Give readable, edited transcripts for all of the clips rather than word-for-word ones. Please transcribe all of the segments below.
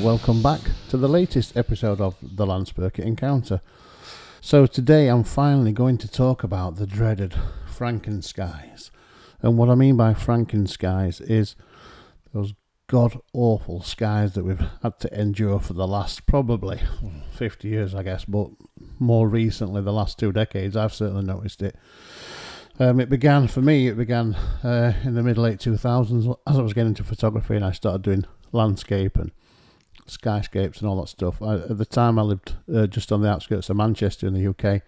welcome back to the latest episode of the Burkitt Encounter. So today I'm finally going to talk about the dreaded Frankenskies. And what I mean by Frankenskies is those god-awful skies that we've had to endure for the last probably 50 years, I guess, but more recently, the last 2 decades, I've certainly noticed it. It began in the mid-late 2000s as I was getting into photography and I started doing landscape and skyscapes and all that stuff. At the time I lived just on the outskirts of Manchester in the UK,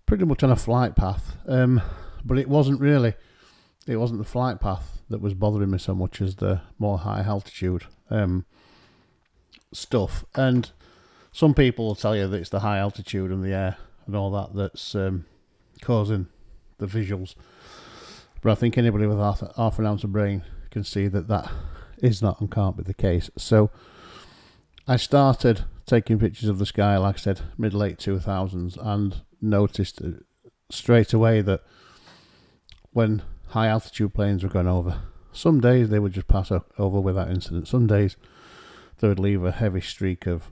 pretty much on a flight path, but it wasn't the flight path that was bothering me so much as the more high altitude stuff. And some people will tell you that it's the high altitude and the air and all that that's causing the visuals, but I think anybody with half an ounce of brain can see that that is not and can't be the case. So I started taking pictures of the sky, like I said, mid-late 2000s, and noticed straight away that when high altitude planes were going over, some days they would just pass over without incident. Some days they would leave a heavy streak of,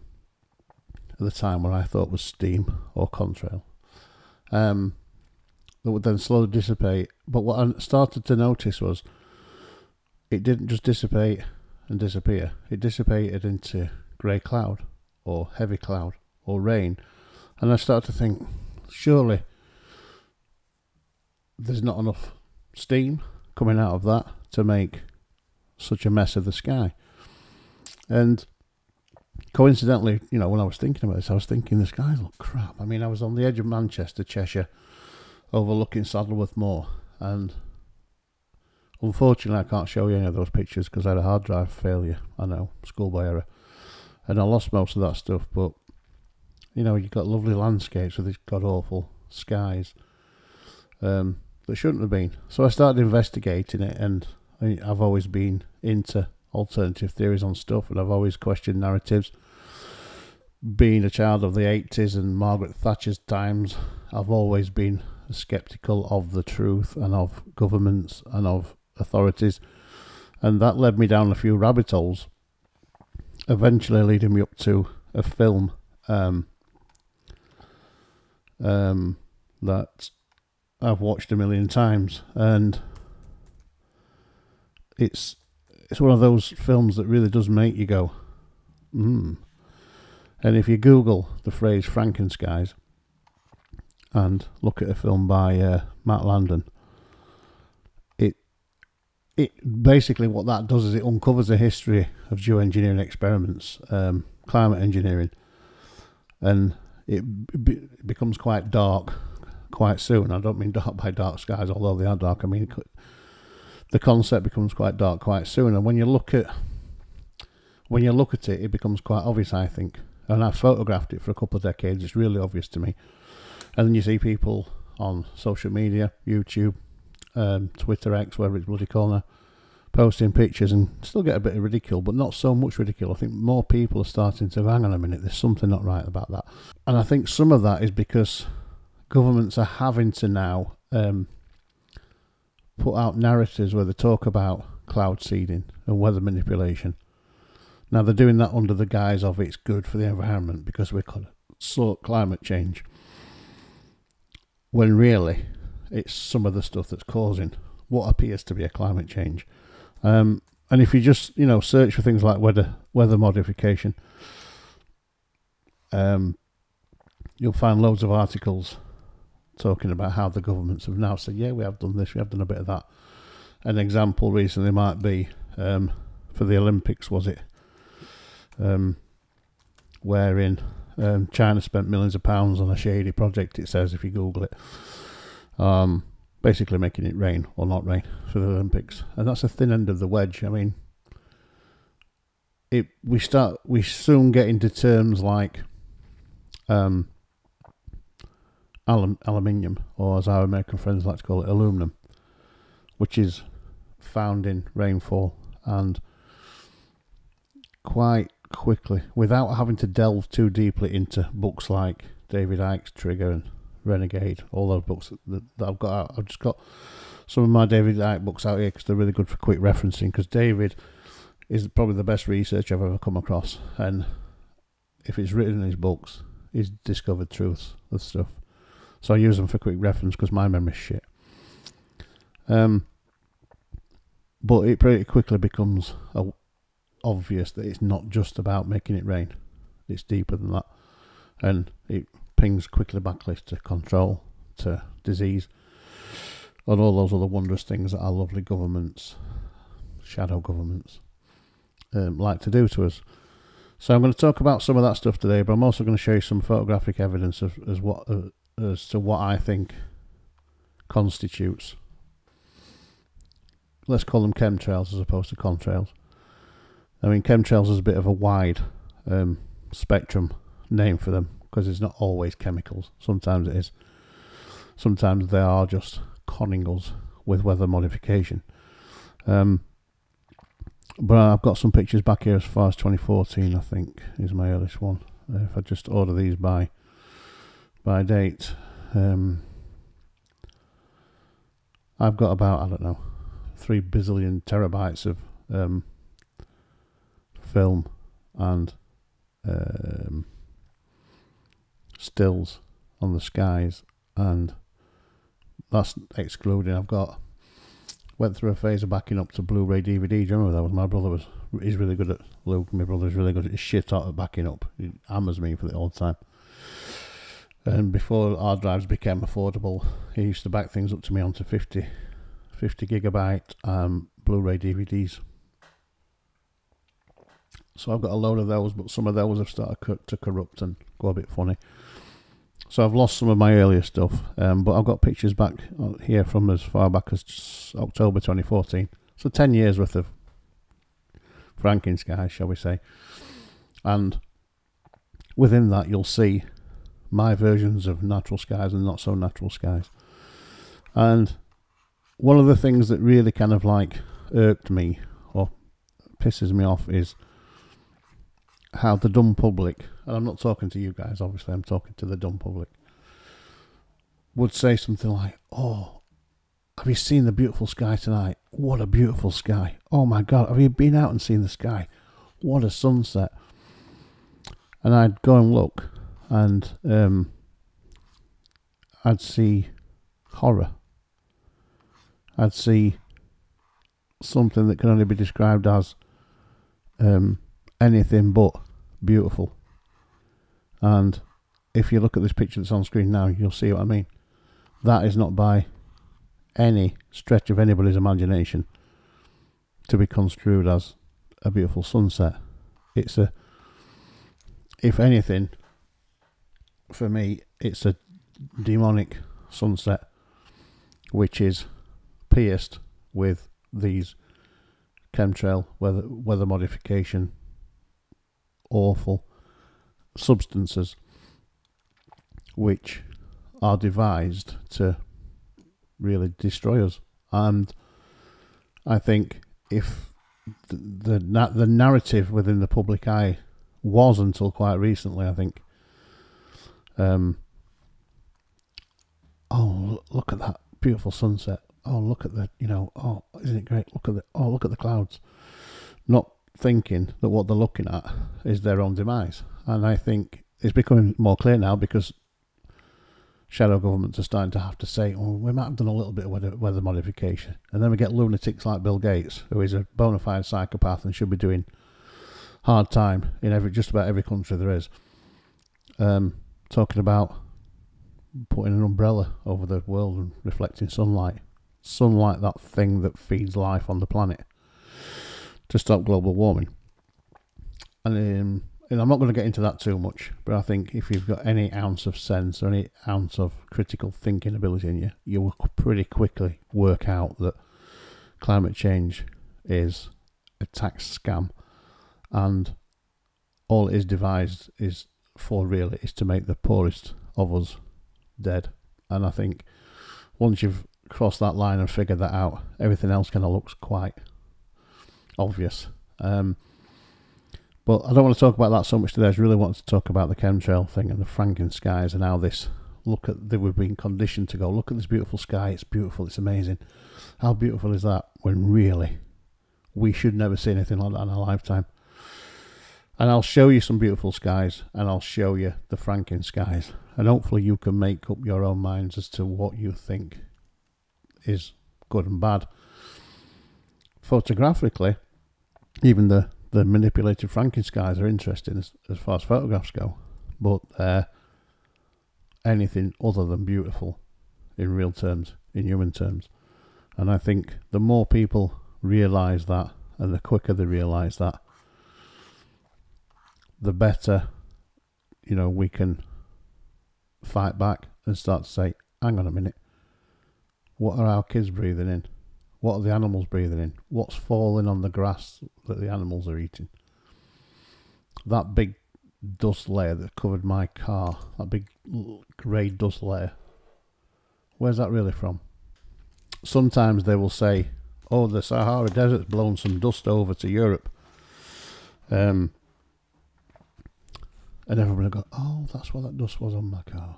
at the time, what I thought was steam or contrail, that would then slowly dissipate. But what I started to notice was it didn't just dissipate and disappear. It dissipated into grey cloud or heavy cloud or rain. And I started to think, surely there's not enough steam coming out of that to make such a mess of the sky. And coincidentally, you know, when I was thinking about this, I was thinking the skies look crap. I mean, I was on the edge of Manchester, Cheshire, overlooking Saddleworth Moor, and unfortunately I can't show you any of those pictures because I had a hard drive failure. I know, schoolboy error, and I lost most of that stuff. But you know, you've got lovely landscapes with these god-awful skies that shouldn't have been. So I started investigating it, and I've always been into alternative theories on stuff, and I've always questioned narratives. Being a child of the 80s and Margaret Thatcher's times, I've always been sceptical of the truth and of governments and of authorities, and that led me down a few rabbit holes, eventually leading me up to a film that I've watched a million times, and it's one of those films that really does make you go and if you Google the phrase Frankenskies and look at a film by Matt Landman, it basically, what that does is it uncovers a history of geoengineering experiments, climate engineering, and it becomes quite dark quite soon. I don't mean dark by dark skies, although they are dark. I mean, the concept becomes quite dark quite soon, and when you look at it, it becomes quite obvious, I think. And I've photographed it for a couple of decades. It's really obvious to me. And then you see people on social media, YouTube, Twitter, X, whatever it's bloody called now, posting pictures, and still get a bit of ridicule, but not so much ridicule. I think more people are starting to, hang on a minute, there's something not right about that. And I think some of that is because governments are having to now put out narratives where they talk about cloud seeding and weather manipulation. Now they're doing that under the guise of it's good for the environment because we could sort climate change, when really it's some of the stuff that's causing what appears to be a climate change. And if you just, you know, search for things like weather modification, you'll find loads of articles talking about how the governments have now said, yeah, we have done this, we have done a bit of that. An example recently might be for the Olympics, was it? Wherein China spent millions of pounds on a shady project, it says, if you Google it. Basically making it rain or not rain for the Olympics. And that's a thin end of the wedge. I mean, we soon get into terms like aluminium, or as our American friends like to call it, aluminum, which is found in rainfall, and quite quickly, without having to delve too deeply into books like David Icke's Trigger and Renegade, all those books that I've got out. I've just got some of my David Icke books out here because they're really good for quick referencing, because David is probably the best research I've ever come across. And if it's written in his books, he's discovered truths of stuff. So I use them for quick reference because my memory's shit. But it pretty quickly becomes obvious that it's not just about making it rain. It's deeper than that. And it pings quickly backwards to control, to disease, and all those other wondrous things that our lovely governments, shadow governments, like to do to us. So I'm going to talk about some of that stuff today, but I'm also going to show you some photographic evidence as to what I think constitutes, let's call them chemtrails as opposed to contrails. I mean, chemtrails is a bit of a wide spectrum name for them, because it's not always chemicals. Sometimes it is. Sometimes they are just conning us with weather modification. But I've got some pictures back here as far as 2014, I think, is my earliest one. If I just order these by date, I've got about, I don't know, 3 bazillion terabytes of film and stills on the skies, and that's excluding. Went through a phase of backing up to Blu-ray DVD. Do you remember that? My brother he's really good at, Luke, my brother's really good at his shit out of backing up. He hammers me for it all the time. And before hard drives became affordable, he used to back things up to me onto 50 gigabyte Blu-ray DVDs. So I've got a load of those, but some of those have started to corrupt and go a bit funny. So I've lost some of my earlier stuff, but I've got pictures back here from as far back as October 2014. So 10 years worth of Frankenskies, shall we say. And within that you'll see my versions of natural skies and not so natural skies. And one of the things that really kind of like irked me or pisses me off is how the dumb public, and I'm not talking to you guys, obviously, I'm talking to the dumb public, would say something like, "Oh, have you seen the beautiful sky tonight? What a beautiful sky. Oh my God, have you been out and seen the sky? What a sunset." And I'd go and look, and I'd see horror. I'd see something that can only be described as anything but beautiful. And if you look at this picture that's on screen now, you'll see what I mean. That is not by any stretch of anybody's imagination to be construed as a beautiful sunset. It's if anything, for me, it's a demonic sunset which is pierced with these chemtrail weather modification awful substances which are devised to really destroy us. And I think if the narrative within the public eye was, until quite recently, I think, oh, look at that beautiful sunset, oh, look at the, oh, isn't it great, look at the clouds, not thinking that what they're looking at is their own demise. And I think it's becoming more clear now, because shadow governments are starting to have to say, "Oh, we might have done a little bit of weather modification," and then we get lunatics like Bill Gates, who is a bona fide psychopath and should be doing hard time in just about every country there is, talking about putting an umbrella over the world and reflecting sunlight, that thing that feeds life on the planet, to stop global warming. And I'm not going to get into that too much, but I think if you've got any ounce of sense or any ounce of critical thinking ability in you, you will pretty quickly work out that climate change is a tax scam, and all it is devised is to make the poorest of us dead. And I think once you've crossed that line and figured that out, everything else kind of looks quite obvious. But I don't want to talk about that so much today. I really want to talk about the chemtrail thing and the Frankenskies and how we've been conditioned to go, look at this beautiful sky, it's beautiful, it's amazing. How beautiful is that? When really we should never see anything like that in our lifetime. And I'll show you some beautiful skies, and I'll show you the Frankenskies, and hopefully you can make up your own minds as to what you think is good and bad. Photographically, even the manipulated Frankenskies are interesting as far as photographs go, but they're anything other than beautiful in real terms, in human terms. And I think the more people realise that, and the quicker they realise that, the better, you know, we can fight back and start to say, hang on a minute, what are our kids breathing in? What are the animals breathing in? What's falling on the grass that the animals are eating? That big dust layer that covered my car, that big grey dust layer, where's that really from? Sometimes they will say, oh, the Sahara Desert's blown some dust over to Europe. And everyone will go, oh, that's what that dust was on my car.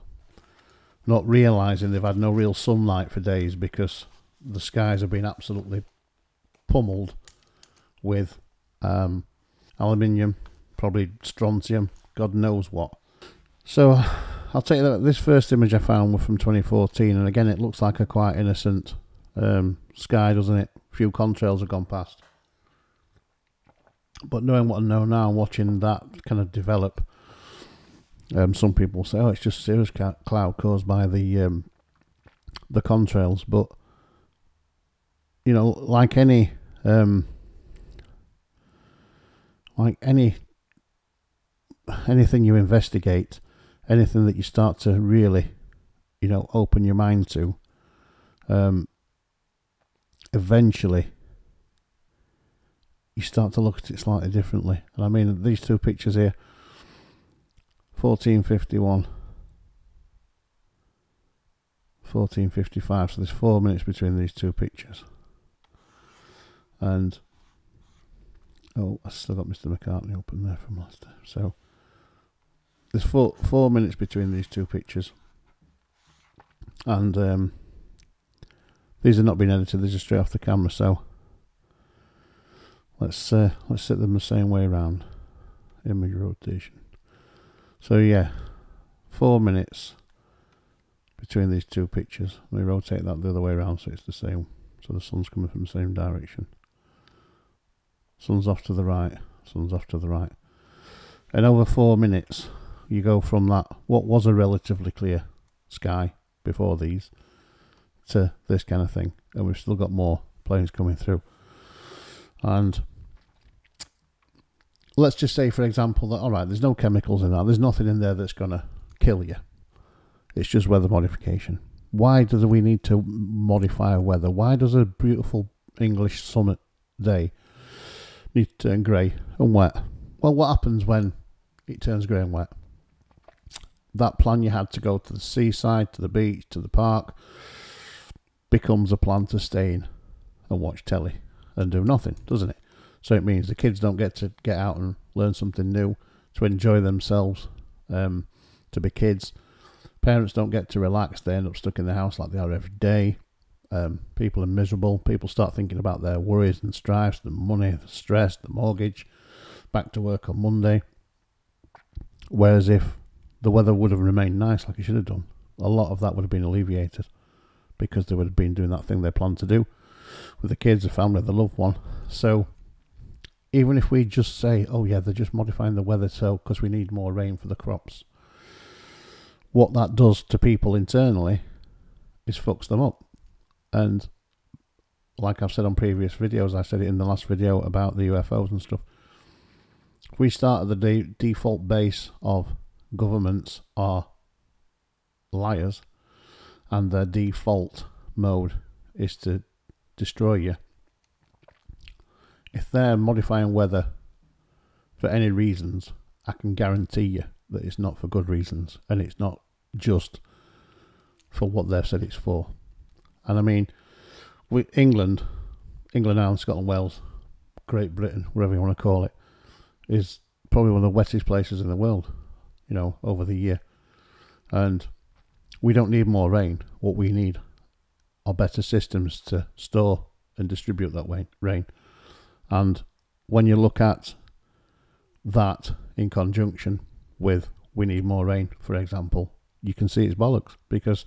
Not realising they've had no real sunlight for days because the skies have been absolutely pummeled with aluminium, probably strontium, God knows what. So I'll tell you that this first image I found was from 2014, and again it looks like a quite innocent sky, doesn't it? A few contrails have gone past. But knowing what I know now, watching that kind of develop, some people say, oh, it's just cirrus cloud caused by the contrails, but you know, like anything you investigate, anything that you start to really, you know, open your mind to, eventually you start to look at it slightly differently. And I mean, these two pictures here, 1451, 1455, so there's 4 minutes between these two pictures. And oh, I still got Mr. McCartney open there from last time. So there's 4 minutes between these two pictures, and these are not being edited; they're just straight off the camera. So let's set them the same way around. Image rotation. So yeah, 4 minutes between these two pictures. Let me rotate that the other way around so it's the same. So the sun's coming from the same direction. Sun's off to the right, sun's off to the right. And over 4 minutes, you go from that, what was a relatively clear sky before these, to this kind of thing. And we've still got more planes coming through. And let's just say, for example, that, alright, there's no chemicals in that. There's nothing in there that's going to kill you. It's just weather modification. Why do we need to modify weather? Why does a beautiful English summer day need to turn grey and wet? Well, what happens when it turns grey and wet? That plan you had to go to the seaside, to the beach, to the park, becomes a plan to stay in and watch telly and do nothing, doesn't it? So it means the kids don't get to get out and learn something new, to enjoy themselves, to be kids. Parents don't get to relax, they end up stuck in the house like they are every day. People are miserable. People start thinking about their worries and strifes, the money, the stress, the mortgage, back to work on Monday. Whereas if the weather would have remained nice like it should have done, a lot of that would have been alleviated, because they would have been doing that thing they planned to do with the kids, the family, the loved one. So even if we just say, oh yeah, they're just modifying the weather so because we need more rain for the crops, what that does to people internally is fucks them up. And like I've said on previous videos, I said it in the last video about the UFOs and stuff, if we start at the default base of governments are liars and their default mode is to destroy you, if they're modifying weather for any reasons, I can guarantee you that it's not for good reasons, and it's not just for what they've said it's for. And I mean, with England, Ireland, Scotland, Wales, Great Britain, whatever you want to call it, is probably one of the wettest places in the world, you know, over the year. And we don't need more rain. What we need are better systems to store and distribute that rain. And when you look at that in conjunction with we need more rain, for example, you can see it's bollocks, because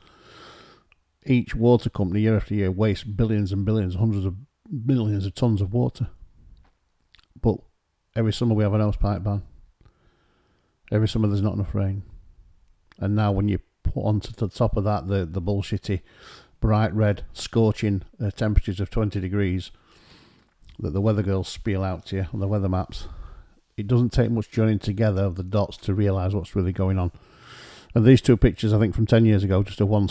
each water company year after year wastes billions and billions, hundreds of millions of tons of water. But every summer we have an hosepipe ban. Every summer there's not enough rain. And now when you put onto the top of that the bullshitty bright red scorching temperatures of 20 degrees that the weather girls spiel out to you on the weather maps, it doesn't take much joining together of the dots to realise what's really going on. And these two pictures, I think from 10 years ago, just of one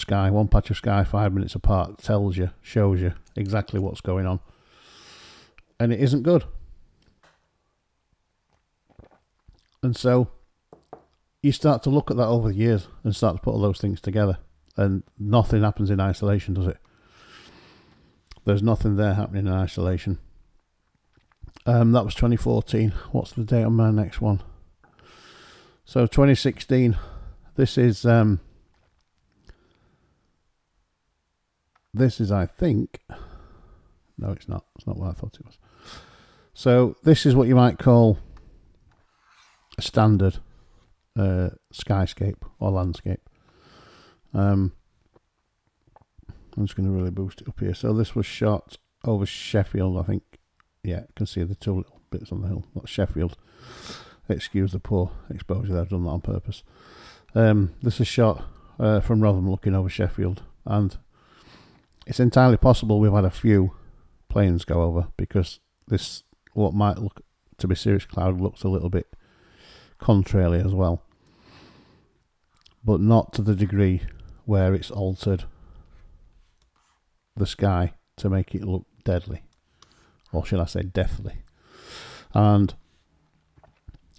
patch of sky 5 minutes apart, tells you, shows you exactly what's going on. And it isn't good. And so you start to look at that over the years and start to put all those things together. And nothing happens in isolation, does it? There's nothing there happening in isolation. That was 2014. What's the date on my next one? So 2016. This is I think, no, it's not. It's not what I thought it was. So this is what you might call a standard skyscape or landscape. I'm just going to really boost it up here. So this was shot over Sheffield, I think. Yeah, you can see the two little bits on the hill. That's Sheffield. Excuse the poor exposure, I've done that on purpose. This is shot from Rotherham looking over Sheffield, and it's entirely possible we've had a few planes go over, because this, what might look to be cirrus cloud, looks a little bit contrarily as well, but not to the degree where it's altered the sky to make it look deadly, or should I say deathly. And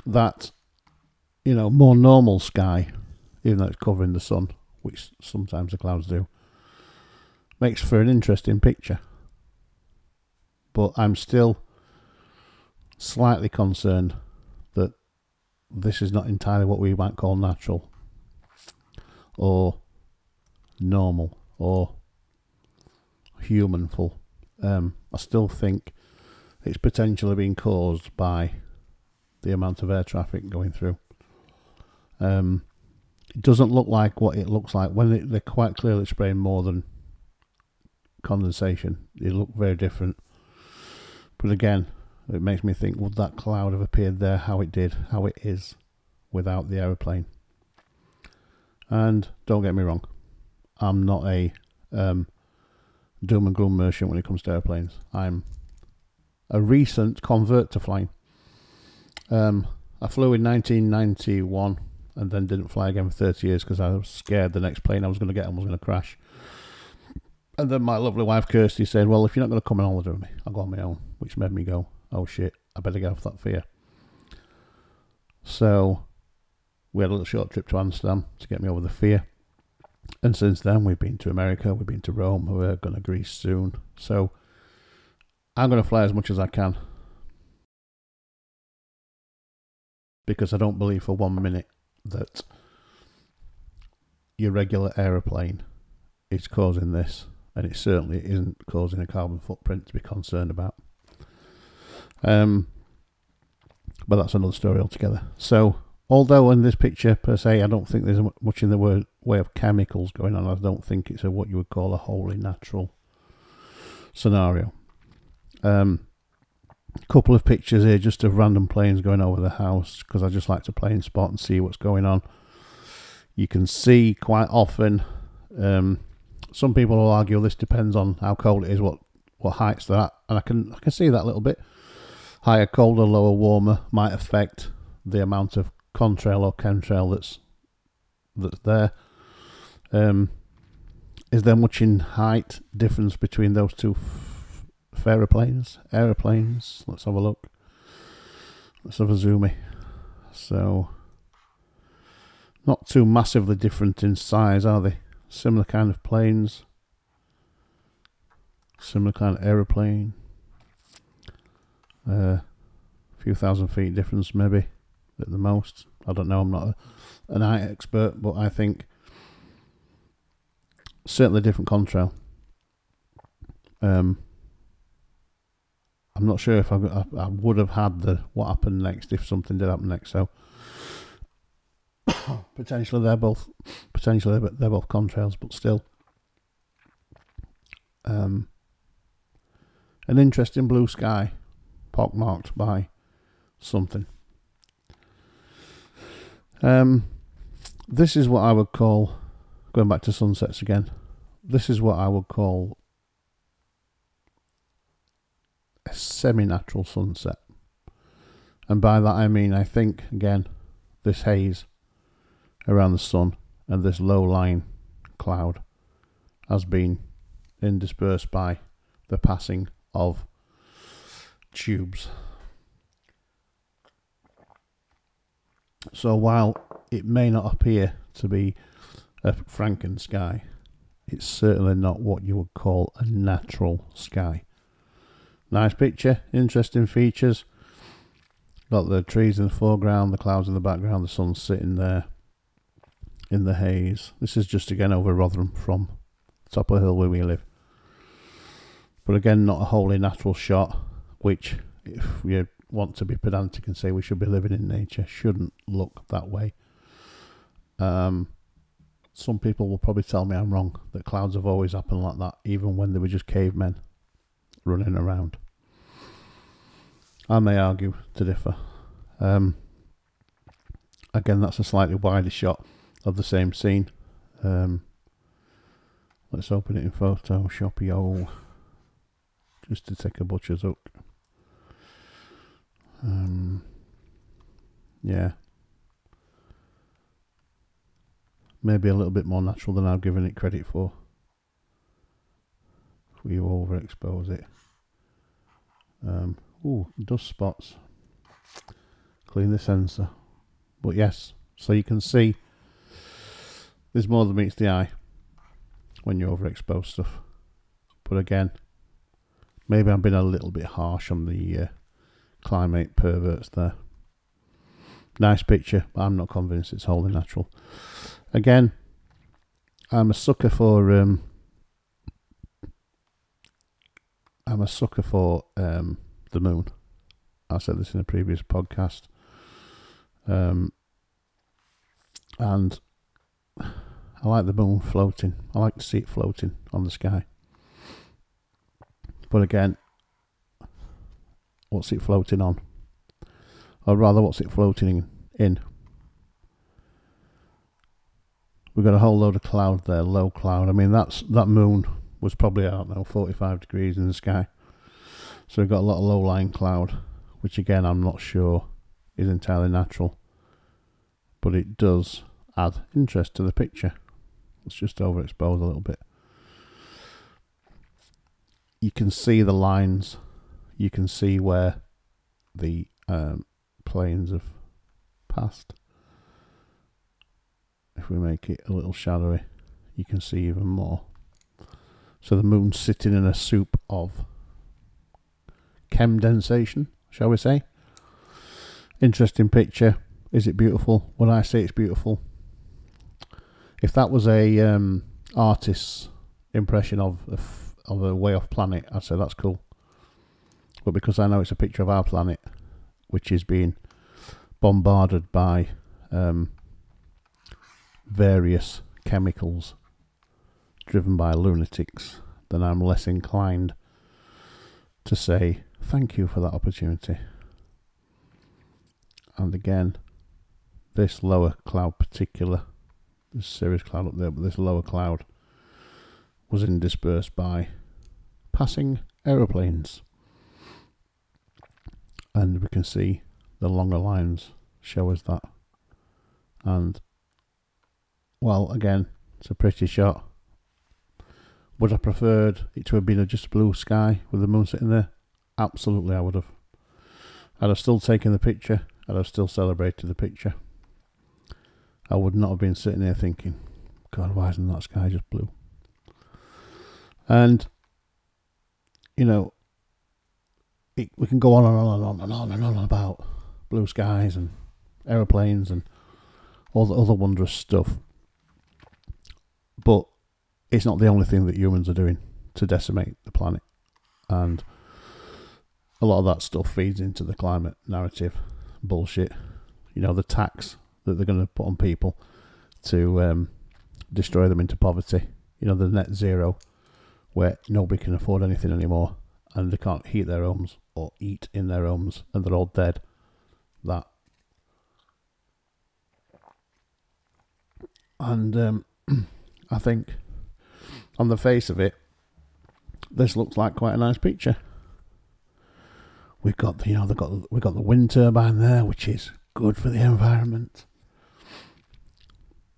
that, you know, more normal sky, even though it's covering the sun, which sometimes the clouds do, makes for an interesting picture. But I'm still slightly concerned that this is not entirely what we might call natural, or normal, or humanful. I still think it's potentially being caused by the amount of air traffic going through. It doesn't look like what it looks like when they're quite clearly spraying more than condensation. It looked very different. But again, it makes me think, would that cloud have appeared there how it did, how it is, without the aeroplane? And don't get me wrong, I'm not a doom and gloom merchant when it comes to airplanes. I'm a recent convert to flying. I flew in 1991 and then didn't fly again for 30 years because I was scared the next plane I was going to get on was going to crash. And then my lovely wife Kirsty said, well, if you're not going to come on holiday with me, I'll go on my own, which made me go, oh shit, I better get off that fear. So we had a little short trip to Amsterdam to get me over the fear. And since then we've been to America, we've been to Rome, we're going to Greece soon. So I'm going to fly as much as I can, because I don't believe for 1 minute that your regular aeroplane is causing this, and it certainly isn't causing a carbon footprint to be concerned about. But that's another story altogether. So although in this picture per se I don't think there's much in the way of chemicals going on, I don't think it's what you would call a wholly natural scenario. Couple of pictures here just of random planes going over the house, because I just like to plane spot and see what's going on. You can see quite often, some people will argue this depends on how cold it is, what heights they're at, and I can see that a little bit. Higher, colder, lower, warmer might affect the amount of contrail or chemtrail that's there. Is there much in height difference between those two aeroplanes? Let's have a look. Let's have a zoomy. So not too massively different in size, are they? Similar kind of planes, similar kind of aeroplane. A few thousand feet difference maybe at the most. I don't know, I'm not an height expert, but I think certainly different contrail. I'm not sure if I would have had what happened next if something did happen next. So potentially they're both contrails, but still, an interesting blue sky, pockmarked by something. This is what I would call, going back to sunsets again, this is what I would call a semi-natural sunset. And by that I mean, I think, again, this haze around the sun and this low-lying cloud has been interspersed by the passing of tubes. So while it may not appear to be a Frankenskies, it's certainly not what you would call a natural sky. Nice picture, interesting features. Got the trees in the foreground, the clouds in the background, the sun sitting there in the haze. This is just again over Rotherham from the top of the hill where we live. But again, not a wholly natural shot, which, if you want to be pedantic and say we should be living in nature, shouldn't look that way. Some people will probably tell me I'm wrong, that clouds have always happened like that, even when they were just cavemen running around. I may argue to differ. Again, that's a slightly wider shot of the same scene. Let's open it in Photoshop, just to take a butcher's hook. Yeah, maybe a little bit more natural than I've given it credit for. If we overexpose it. Ooh, dust spots. Clean the sensor. But yes, so you can see there's more than meets the eye when you overexpose stuff. But again, maybe I'm being a little bit harsh on the climate perverts there. Nice picture, but I'm not convinced it's wholly natural. Again, I'm a sucker for the moon. I said this in a previous podcast, and I like the moon floating. I like to see it floating on the sky. But again, what's it floating on? Or rather, what's it floating in? We've got a whole load of cloud there, low cloud. I mean, that moon was probably, I don't know, 45 degrees in the sky. So we've got a lot of low-lying cloud, which again, I'm not sure is entirely natural. But it does add interest to the picture. Let's just overexpose a little bit. You can see the lines. You can see where the planes have passed. If we make it a little shadowy, you can see even more. So the moon's sitting in a soup of condensation, shall we say. Interesting picture. Is it beautiful? Would I say it's beautiful? If that was a artist's impression of a way off planet, I'd say that's cool. But because I know it's a picture of our planet, which is being bombarded by various chemicals driven by lunatics, then I'm less inclined to say thank you for that opportunity. And again, this lower cloud there's cirrus cloud up there, but this lower cloud was interspersed by passing aeroplanes. And we can see the longer lines show us that. And, well, again, it's a pretty shot. Would I preferred it to have been just a blue sky with the moon sitting there? Absolutely, I would have. I'd have still taken the picture. I'd have still celebrated the picture. I would not have been sitting there thinking, God, why isn't that sky just blue? And, you know, we can go on and on and on and on and on about blue skies and aeroplanes and all the other wondrous stuff. But it's not the only thing that humans are doing to decimate the planet. And a lot of that stuff feeds into the climate narrative bullshit. You know, the tax that they're going to put on people to destroy them into poverty. You know, the net zero, where nobody can afford anything anymore and they can't heat their homes or eat in their homes and they're all dead. That. And I think on the face of it, this looks like quite a nice picture. We've got the, we've got the wind turbine there, which is good for the environment.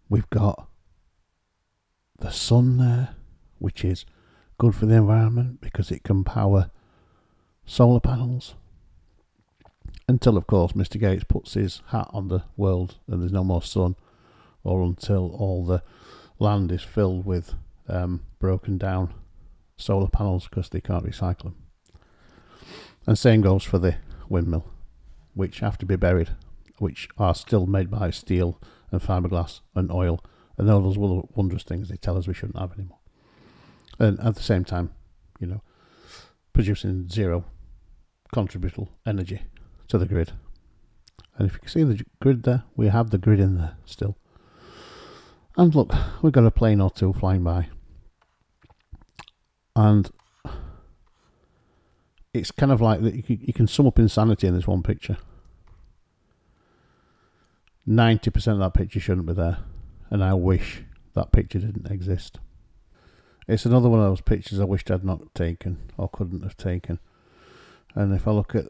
We've got the sun there, which is good for the environment because it can power solar panels. Until, of course, Mr. Gates puts his hat on the world and there's no more sun, or until all the land is filled with broken down solar panels because they can't recycle them. And same goes for the windmill, which have to be buried, which are still made by steel and fiberglass and oil and all those wondrous things they tell us we shouldn't have anymore. And at the same time, you know, producing zero contributable energy to the grid. And if you can see the grid there, we have the grid in there still. And look, we've got a plane or two flying by. And it's kind of like that. You can sum up insanity in this one picture. 90% of that picture shouldn't be there, and I wish that picture didn't exist. It's another one of those pictures I wished I'd not taken or couldn't have taken. And if I look at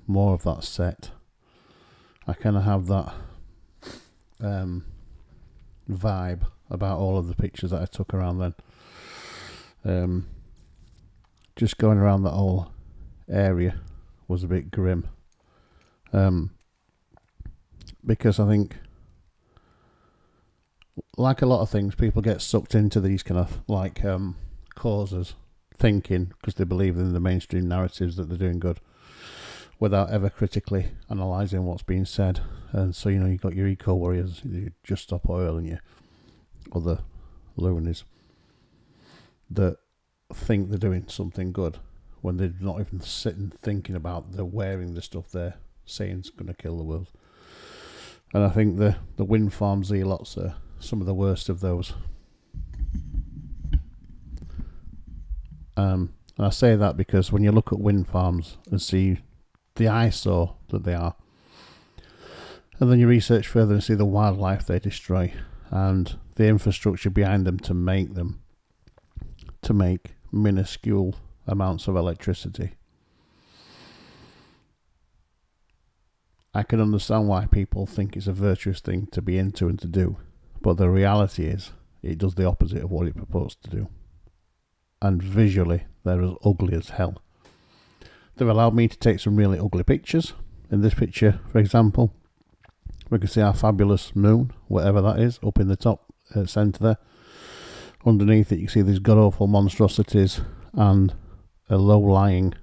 more of that set, I kind of have that vibe about all of the pictures that I took around then. Just going around that whole area was a bit grim, because I think, like a lot of things, people get sucked into these kind of like causes, thinking because they believe in the mainstream narratives that they're doing good, without ever critically analysing what's being said. And so, you know, you've got your eco warriors, you Just Stop Oil, and your other loonies that think they're doing something good when they're not even sitting thinking about they're wearing the stuff they're saying is going to kill the world. And I think the wind farm zealots are some of the worst of those. And I say that because when you look at wind farms and see the eyesore that they are, and then you research further and see the wildlife they destroy and the infrastructure behind them to make minuscule amounts of electricity, I can understand why people think it's a virtuous thing to be into and to do, but the reality is it does the opposite of what it proposed to do. And visually, they're as ugly as hell. They've allowed me to take some really ugly pictures. In this picture, for example, we can see our fabulous moon, whatever that is, up in the top centre there. Underneath it, you can see these god-awful monstrosities and a low-lying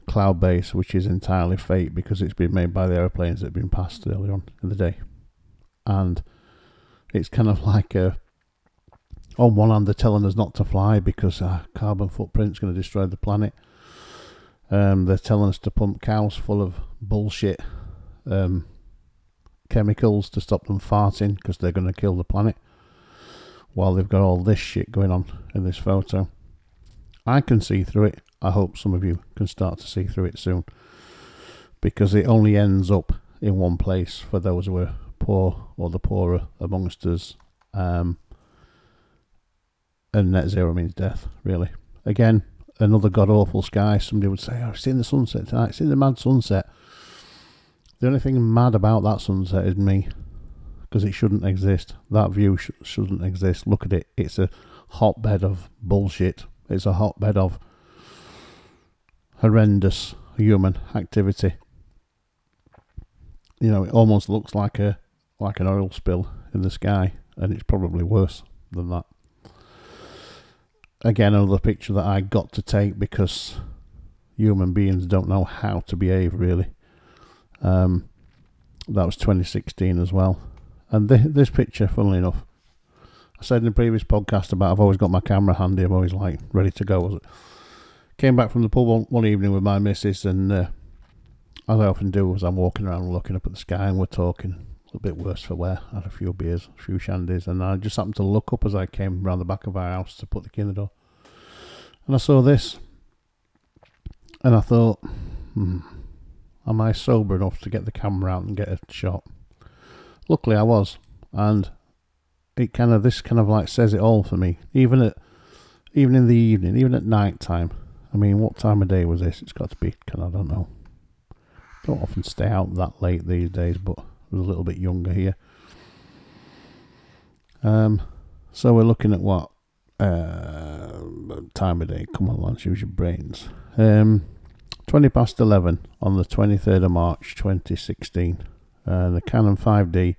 cloud base, which is entirely fake because it's been made by the aeroplanes that have been passed earlier on in the day. And it's kind of like on one hand they're telling us not to fly because our carbon footprint's going to destroy the planet. They're telling us to pump cows full of bullshit chemicals to stop them farting because they're going to kill the planet, while they've got all this shit going on in this photo. I can see through it. I hope some of you can start to see through it soon, because it only ends up in one place for those who are poor or the poorer amongst us, and net zero means death, really. Again, another god-awful sky. Somebody would say, I've seen the sunset tonight, I've seen the mad sunset. The only thing mad about that sunset is me, because it shouldn't exist. That view shouldn't exist. Look at it. It's a hotbed of bullshit. It's a hotbed of horrendous human activity. You know, it almost looks like an oil spill in the sky, and it's probably worse than that. Again, another picture that I got to take because human beings don't know how to behave, really. That was 2016 as well. And this picture, funnily enough, I said in the previous podcast about I've always got my camera handy, I'm always like ready to go. Came back from the pub one evening with my missus, and as I often do, as I'm walking around looking up at the sky, and we're talking a little bit worse for wear. Had a few beers, a few shandies, and I just happened to look up as I came round the back of our house to put the key in the door, and I saw this, and I thought, am I sober enough to get the camera out and get a shot? Luckily I was, and it this kind of like says it all for me. Even in the evening, even at night time. I mean, what time of day was this? It's got to be I don't know. Don't often stay out that late these days, but I was a little bit younger here. So we're looking at what time of day? Come on, lads, use your brains. 20 past 11 on the 23rd of March 2016. The Canon 5D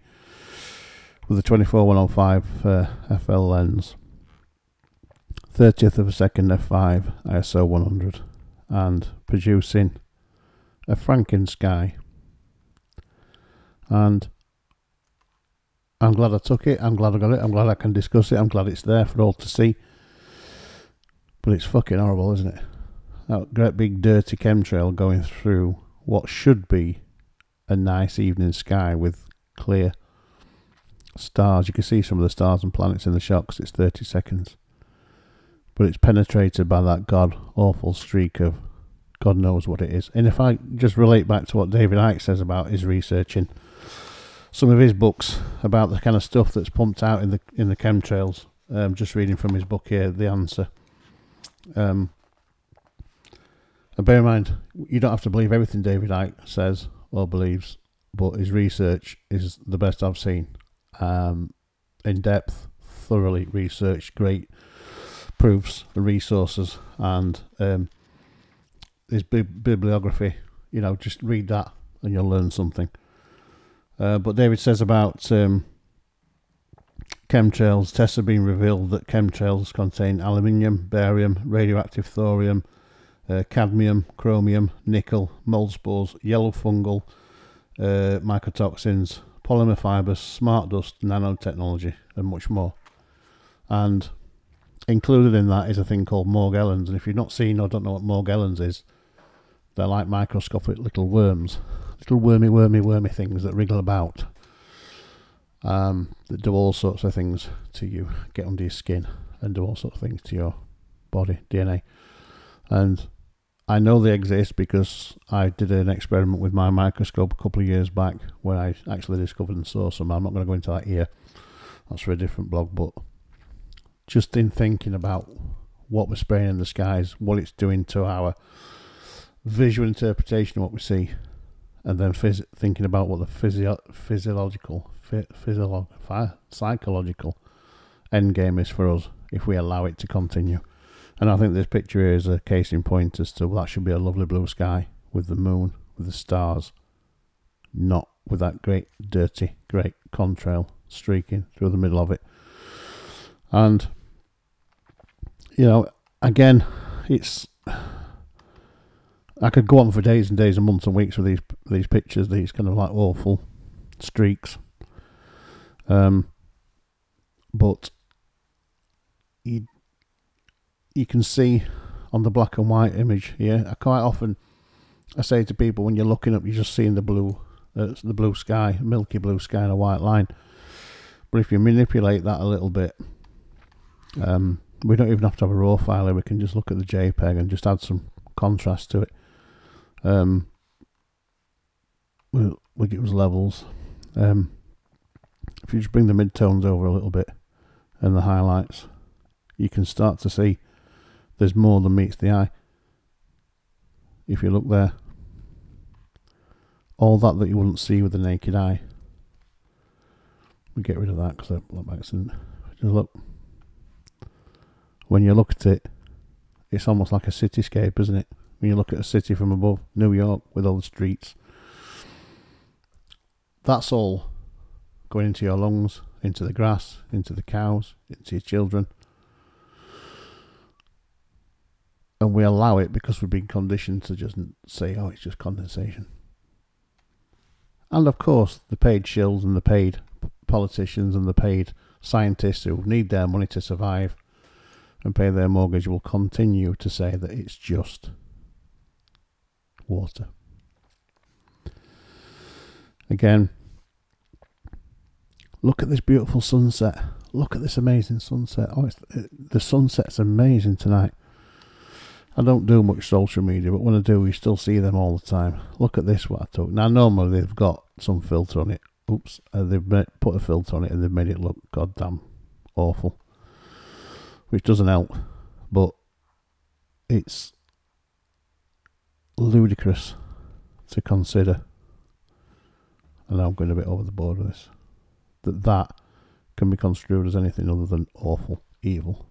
with the 24-105 FL lens, 30th of a second f5 ISO 100, and producing a Frankenskies. And I'm glad I took it, I'm glad I got it, I'm glad I can discuss it, I'm glad it's there for all to see. But it's fucking horrible, isn't it? That great big dirty chemtrail going through what should be a nice evening sky with clear stars. You can see some of the stars and planets in the shot because it's 30 seconds. But it's penetrated by that god-awful streak of God knows what it is. And if I just relate back to what David Icke says about his researching some of his books about the kind of stuff that's pumped out in the chemtrails, just reading from his book here, The Answer. And bear in mind, you don't have to believe everything David Icke says or believes, but his research is the best I've seen. In depth, thoroughly researched, great proofs and resources, and his bibliography. You know, just read that and you'll learn something. But David says about chemtrails, tests have been revealed that chemtrails contain aluminium, barium, radioactive thorium, cadmium, chromium, nickel, mold spores, yellow fungal mycotoxins, polymer fibres, smart dust, nanotechnology, and much more. And included in that is a thing called Morgellons, and if you've not seen or don't know what Morgellons is, they're like microscopic little worms, little wormy things that wriggle about, that do all sorts of things to you, get under your skin, and do all sorts of things to your body, DNA. And I know they exist because I did an experiment with my microscope a couple of years back where I actually discovered and saw some. I'm not going to go into that here, that's for a different blog, but just in thinking about what we're spraying in the skies, what it's doing to our visual interpretation of what we see, and then thinking about what the psychological end game is for us if we allow it to continue. And I think this picture here is a case in point as to, well, that should be a lovely blue sky with the moon, with the stars, not with that great dirty great contrail streaking through the middle of it. And you know, again, it's, I could go on for days and days and months and weeks with these pictures, these kind of like awful streaks. But you can see on the black and white image here, quite often I say to people, when you're looking up, you're just seeing the blue sky, milky blue sky and a white line. But if you manipulate that a little bit, we don't even have to have a raw file here. We can just look at the JPEG and just add some contrast to it. We'll use levels. If you just bring the midtones over a little bit and the highlights, you can start to see there's more than meets the eye. If you look there, all that you wouldn't see with the naked eye, we get rid of that because I look by accident. Just look. When you look at it, it's almost like a cityscape, isn't it? When you look at a city from above, New York with all the streets, that's all going into your lungs, into the grass, into the cows, into your children. And we allow it because we've been conditioned to just say, oh, it's just condensation. And of course, the paid shills and the paid politicians and the paid scientists who need their money to survive and pay their mortgage will continue to say that it's just water. Again, look at this beautiful sunset. Look at this amazing sunset. Oh, the sunset's amazing tonight. I don't do much social media, but when I do, you still see them all the time. Look at this, what I took. Now, normally they've got some filter on it. Oops, they've put a filter on it and they've made it look goddamn awful, which doesn't help, but it's ludicrous to consider, and I'm going a bit over the board with this, that can be construed as anything other than awful, evil.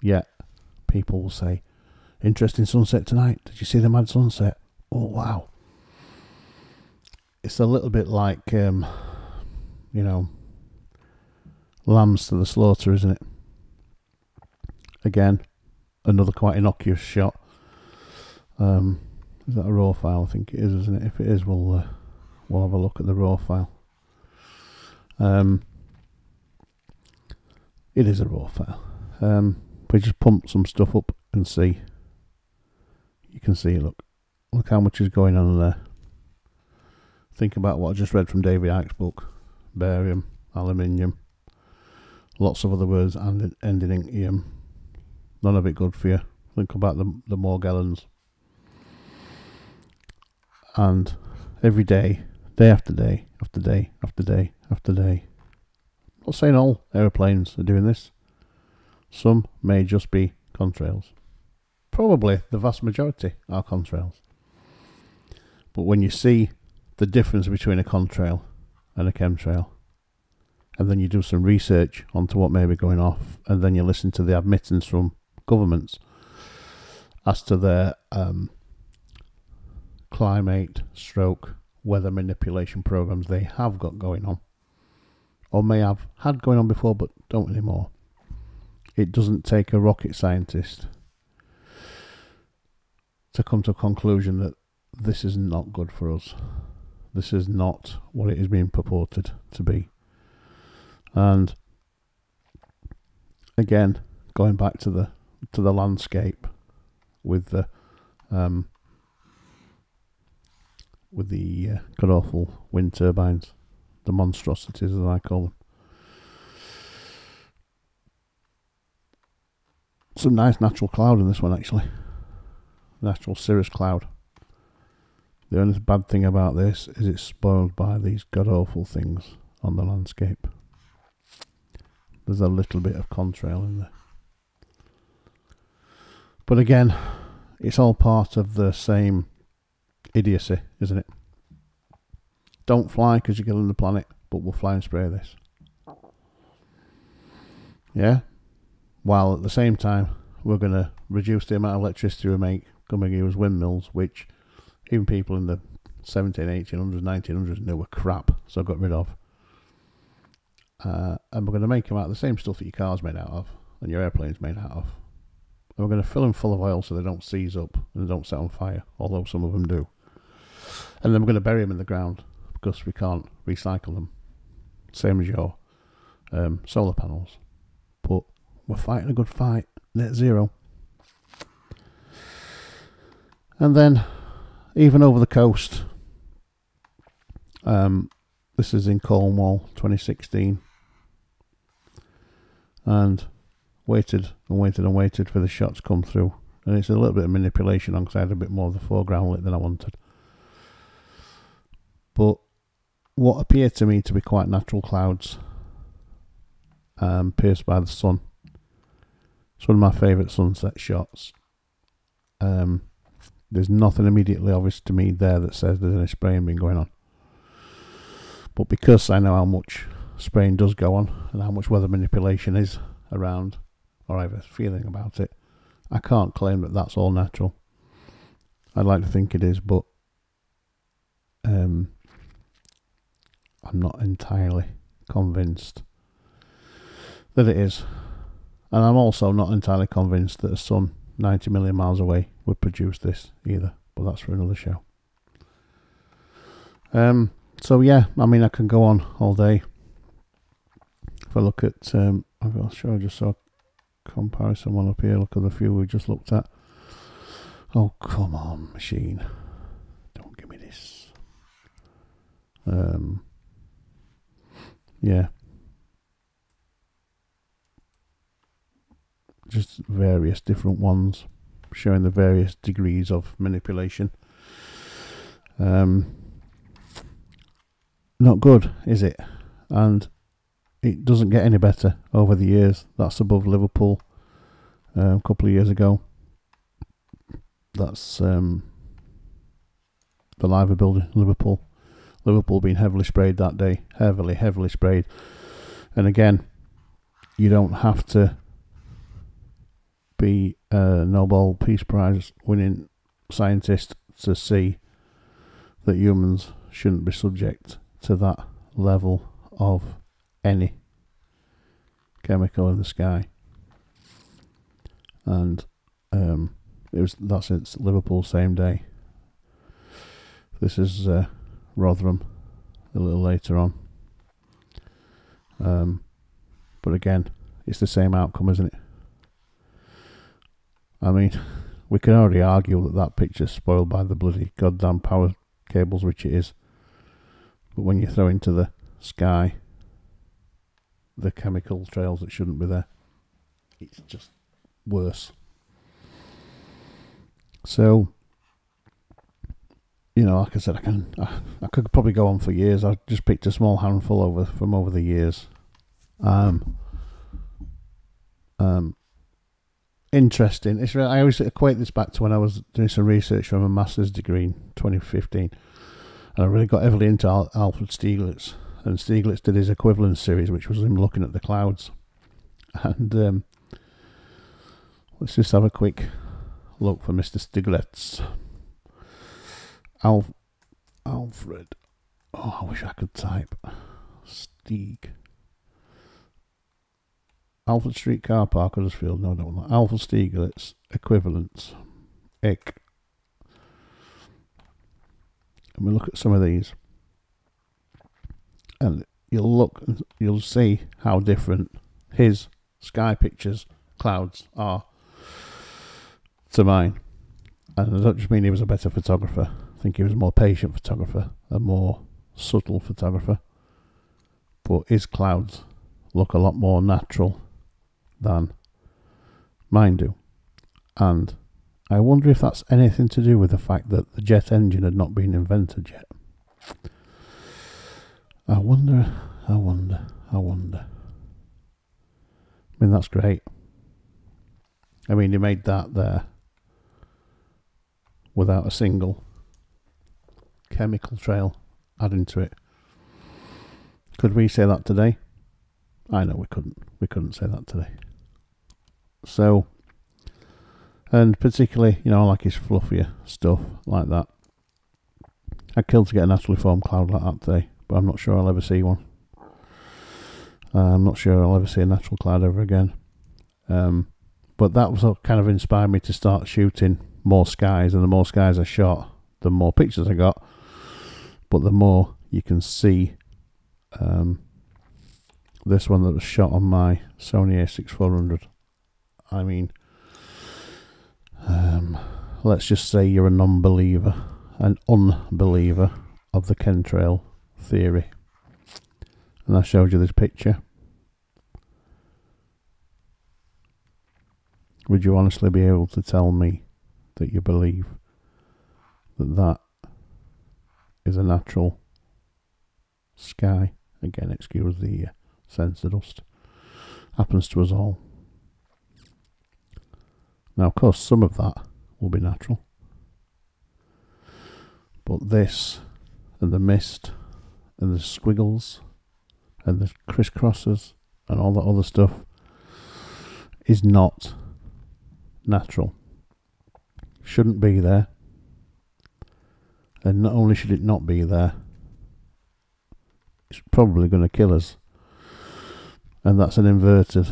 Yet people will say, interesting sunset tonight, did you see the mad sunset? Oh wow. It's a little bit like you know, lambs to the slaughter, isn't it? Again, another quite innocuous shot. Is that a raw file? I think it is, isn't it? If it is, we'll have a look at the raw file. It is a raw file. We just pump some stuff up and see. You can see, look how much is going on there. Think about what I just read from David Icke's book. Barium, aluminium, lots of other words and ending in ium. None of it good for you. Think about the Morgellons. And every day, day after day, after day, after day, after day. I'm not saying all aeroplanes are doing this. Some may just be contrails. Probably the vast majority are contrails. But when you see the difference between a contrail and a chemtrail, and then you do some research onto what may be going off, and then you listen to the admittance from governments as to their climate stroke weather manipulation programs they have got going on, or may have had going on before but don't anymore. It doesn't take a rocket scientist to come to a conclusion that this is not good for us. This is not what it is being purported to be. And again, going back to the landscape with the god awful wind turbines, the monstrosities as I call them. Some nice natural cloud in this one, actually. Natural cirrus cloud. The only bad thing about this is it's spoiled by these god awful things on the landscape. There's a little bit of contrail in there. But again, it's all part of the same idiocy, isn't it? Don't fly because you're killing the planet, but we'll fly and spray this. Yeah? While at the same time, we're going to reduce the amount of electricity we make coming use windmills, which even people in the 1800s, 1900s knew were crap, so got rid of. And we're going to make them out of the same stuff that your car's made out of and your airplane's made out of. And we're going to fill them full of oil so they don't seize up and they don't set on fire, although some of them do. And then we're going to bury them in the ground because we can't recycle them. Same as your solar panels. But we're fighting a good fight, net zero. And then, even over the coast, this is in Cornwall, 2016, and waited and waited and waited for the shot to come through, and it's a little bit of manipulation on because I had a bit more of the foreground lit than I wanted. But what appeared to me to be quite natural clouds, pierced by the sun. It's one of my favourite sunset shots. There's nothing immediately obvious to me there that says there's any spraying been going on. But because I know how much spraying does go on and how much weather manipulation is around, or I have a feeling about it, I can't claim that that's all natural. I'd like to think it is, but I'm not entirely convinced that it is. And I'm also not entirely convinced that a sun 90 million miles away would produce this either, but that's for another show. So yeah, I mean, I can go on all day. If I look at, I'm sure I just saw comparison one up here. Look at the few we just looked at. Oh, come on, machine. Don't give me this. Yeah. Just various different ones showing the various degrees of manipulation. Not good, is it? And it doesn't get any better over the years. That's above Liverpool a couple of years ago. That's the Liver building, Liverpool. Liverpool being heavily sprayed that day. Heavily sprayed. And again, you don't have to be a Nobel Peace Prize winning scientist to see that humans shouldn't be subject to that level of any chemical in the sky. And that's since Liverpool same day. This is Rotherham a little later on. But again, it's the same outcome, isn't it? I mean, we can already argue that picture's spoiled by the bloody goddamn power cables, which it is. But when you throw into the sky the chemical trails that shouldn't be there, it's just worse. So, you know, like I said, I could probably go on for years. I just picked a small handful from over the years. Interesting. I always equate this back to when I was doing some research from a master's degree in 2015, and I really got heavily into Alfred Stieglitz. And Stieglitz did his equivalence series, which was him looking at the clouds. And let's just have a quick look for Mr. Stieglitz. Alfred. Oh, I wish I could type. Alfred Street Car Park, Huddersfield. No, I don't want Alfred Stieglitz equivalents. And we look at some of these, and you'll see how different his sky pictures, clouds, are to mine. And I don't just mean he was a better photographer. I think he was a more patient photographer, a more subtle photographer. But his clouds look a lot more natural than mine do. And I wonder if that's anything to do with the fact that the jet engine had not been invented yet. I wonder. I mean, that's great. I mean, he made that there without a single chemical trail adding to it. Could we say that today? I know we couldn't. We couldn't say that today. So, and particularly, you know, I like his fluffier stuff like that. I'd kill to get a naturally formed cloud like that today, but I'm not sure I'll ever see one. I'm not sure I'll ever see a natural cloud ever again. But that was what kind of inspired me to start shooting more skies, and the more skies I shot, the more pictures I got, but the more you can see. This one that was shot on my Sony a6400. I mean, let's just say you're an unbeliever of the chemtrail theory. And I showed you this picture. Would you honestly be able to tell me that you believe that that is a natural sky? Again, excuse the sensor dust. Happens to us all. Now, of course, some of that will be natural. But this, and the mist, and the squiggles, and the crisscrosses, and all that other stuff is not natural. Shouldn't be there. And not only should it not be there, it's probably going to kill us. And that's an inverted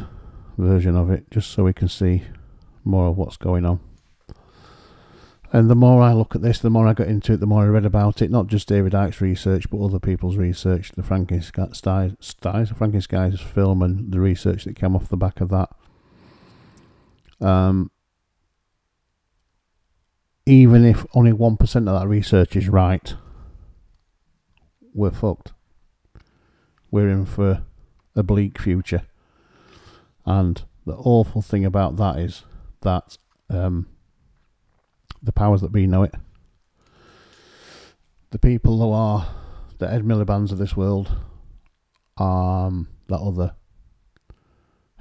version of it, just so we can see more of what's going on. And the more I look at this, the more I got into it, the more I read about it. Not just David Icke's research, but other people's research. The Frankenskies film and the research that came off the back of that. Even if only 1% of that research is right, we're fucked. We're in for a bleak future. And the awful thing about that is that the powers that be know it. The people who are the Ed Miliband's of this world, that other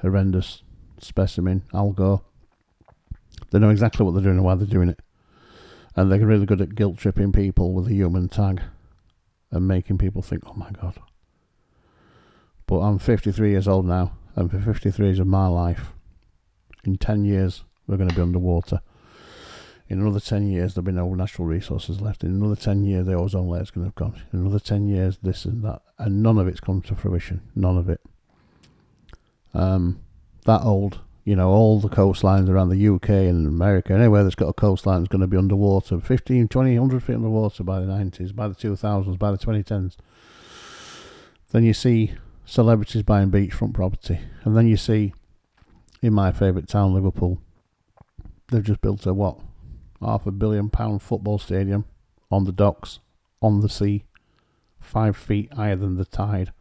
horrendous specimen, Al Gore, they know exactly what they're doing and why they're doing it. And they're really good at guilt-tripping people with a human tag and making people think, oh my God. But I'm 53 years old now, and for 53 years of my life, in 10 years, we're going to be underwater. In another 10 years, there'll be no natural resources left. In another 10 years, the ozone layer is going to have gone. In another 10 years, this and that. And none of it's come to fruition. None of it. That old, you know, all the coastlines around the UK and America, anywhere that's got a coastline is going to be underwater. 15, 20, 100 feet underwater by the 90s, by the 2000s, by the 2010s. Then you see celebrities buying beachfront property. And then you see, in my favourite town, Liverpool, they've just built a, what, £500 million football stadium on the docks, on the sea, 5 feet higher than the tide.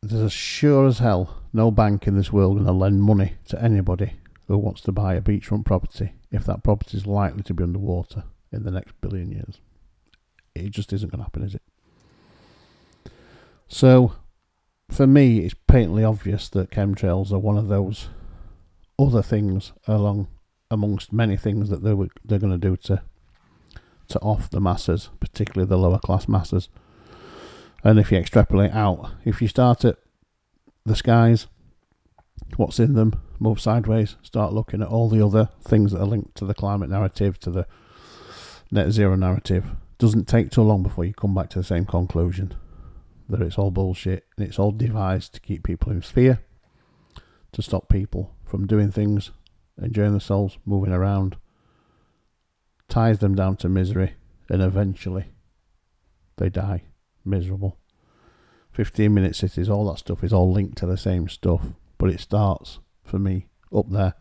There's as sure as hell no bank in this world going to lend money to anybody who wants to buy a beachfront property if that property is likely to be underwater in the next billion years. It just isn't going to happen, is it? So, for me, it's patently obvious that chemtrails are one of those other things amongst many things that they're going to do to off the masses, particularly the lower class masses. And if you extrapolate out, if you start at the skies, what's in them, move sideways, start looking at all the other things that are linked to the climate narrative, to the net zero narrative, doesn't take too long before you come back to the same conclusion, that it's all bullshit and it's all devised to keep people in fear, to stop people from doing things, enjoying themselves, moving around, ties them down to misery, and eventually they die miserable. 15-minute cities, all that stuff is all linked to the same stuff, but it starts, for me, up there,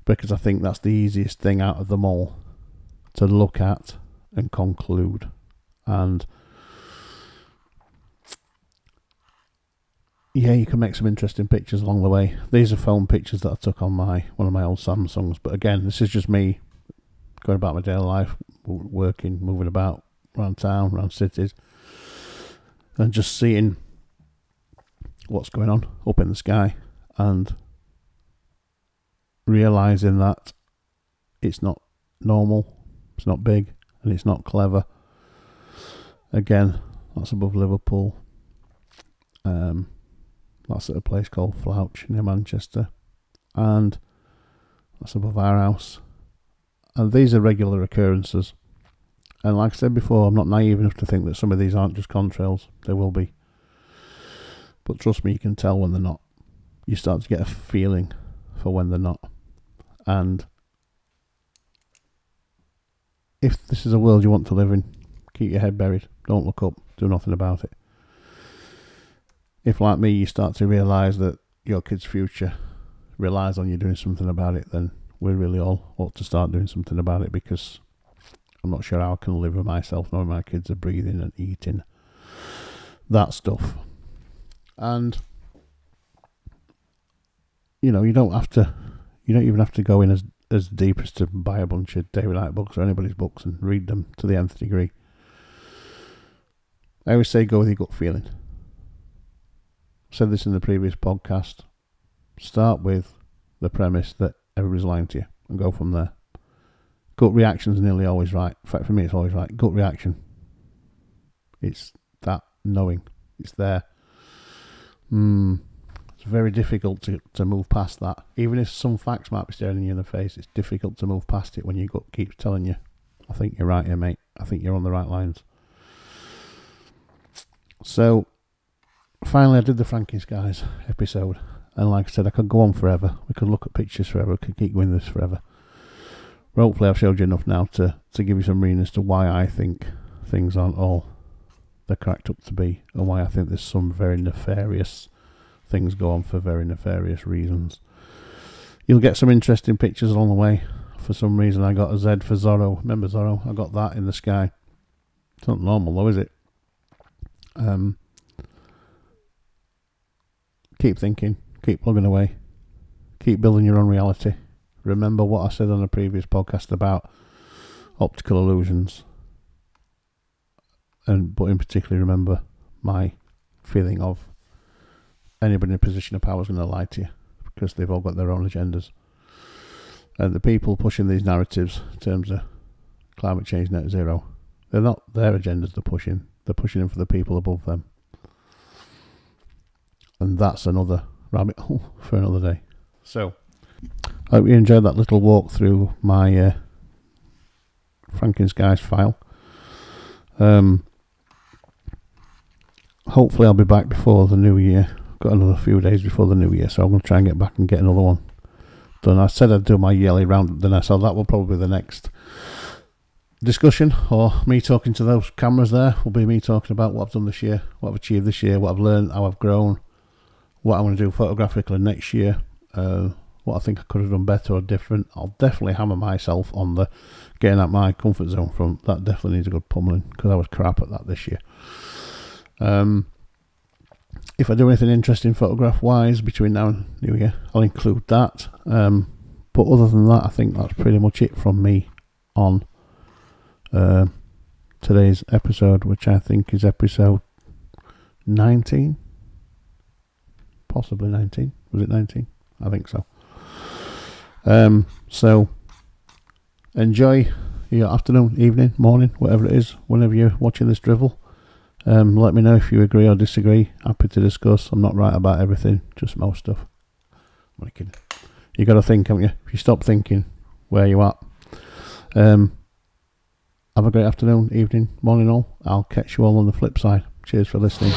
because I think that's the easiest thing out of them all to look at and conclude. And yeah, you can make some interesting pictures along the way. These are phone pictures that I took on one of my old Samsungs, but again, this is just me going about my daily life, working, moving about around town, around cities, and just seeing what's going on up in the sky and realising that it's not normal, it's not big, and it's not clever. Again, that's above Liverpool. That's at a place called Flouch near Manchester, and that's above our house. And these are regular occurrences. And like I said before, I'm not naive enough to think that some of these aren't just contrails. They will be. But trust me, you can tell when they're not. You start to get a feeling for when they're not. And if this is a world you want to live in, keep your head buried. Don't look up. Do nothing about it. If, like me, you start to realise that your kid's future relies on you doing something about it, then we really all ought to start doing something about it, because I'm not sure how I can live with myself knowing my kids are breathing and eating that stuff. And you know, you don't even have to go in as deep as to buy a bunch of David Icke books or anybody's books and read them to the nth degree. I always say go with your gut feeling. I said this in the previous podcast. Start with the premise that everybody's lying to you and go from there. Gut reaction is nearly always right. In fact, for me, it's always right. Gut reaction. It's that knowing. It's there. It's very difficult to move past that. Even if some facts might be staring you in the face, it's difficult to move past it when your gut keeps telling you, I think you're right here, mate. I think you're on the right lines. So, finally, I did the Frankenskies episode. And like I said, I could go on forever. We could look at pictures forever. We could keep doing this forever. But hopefully I've showed you enough now to give you some reason as to why I think things aren't all they're cracked up to be, and why I think there's some very nefarious things go on for very nefarious reasons. You'll get some interesting pictures along the way. For some reason I got a Z for Zorro. Remember Zorro? I got that in the sky. It's not normal though, is it? Keep thinking, keep plugging away, keep building your own reality. Remember what I said on a previous podcast about optical illusions, but in particular remember my feeling of anybody in a position of power is going to lie to you, because they've all got their own agendas. And the people pushing these narratives in terms of climate change, net zero, they're not their agendas they're pushing them for the people above them. And that's another rabbit hole for another day. So, I hope you enjoyed that little walk through my Frankenskies file. Hopefully I'll be back before the new year. Got another few days before the new year, so I'm going to try and get back and get another one done. I said I'd do my yearly round, then I said that will probably be the next discussion, or me talking to those cameras there will be me talking about what I've done this year, what I've achieved this year, what I've learned, how I've grown, what I want to do photographically next year, what I think I could have done better or different. I'll definitely hammer myself on the getting out my comfort zone from that. Definitely needs a good pummeling, because I was crap at that this year. If I do anything interesting photograph wise between now and New Year, I'll include that. But other than that, I think that's pretty much it from me on today's episode, which I think is episode 19, possibly 19. Was it 19? I think so. So enjoy your afternoon, evening, morning, whatever it is, whenever you're watching this drivel. Let me know if you agree or disagree. Happy to discuss. I'm not right about everything, just most stuff. You got to think, haven't you? If you stop thinking, where you at? Have a great afternoon, evening, morning all. I'll catch you all on the flip side. Cheers for listening.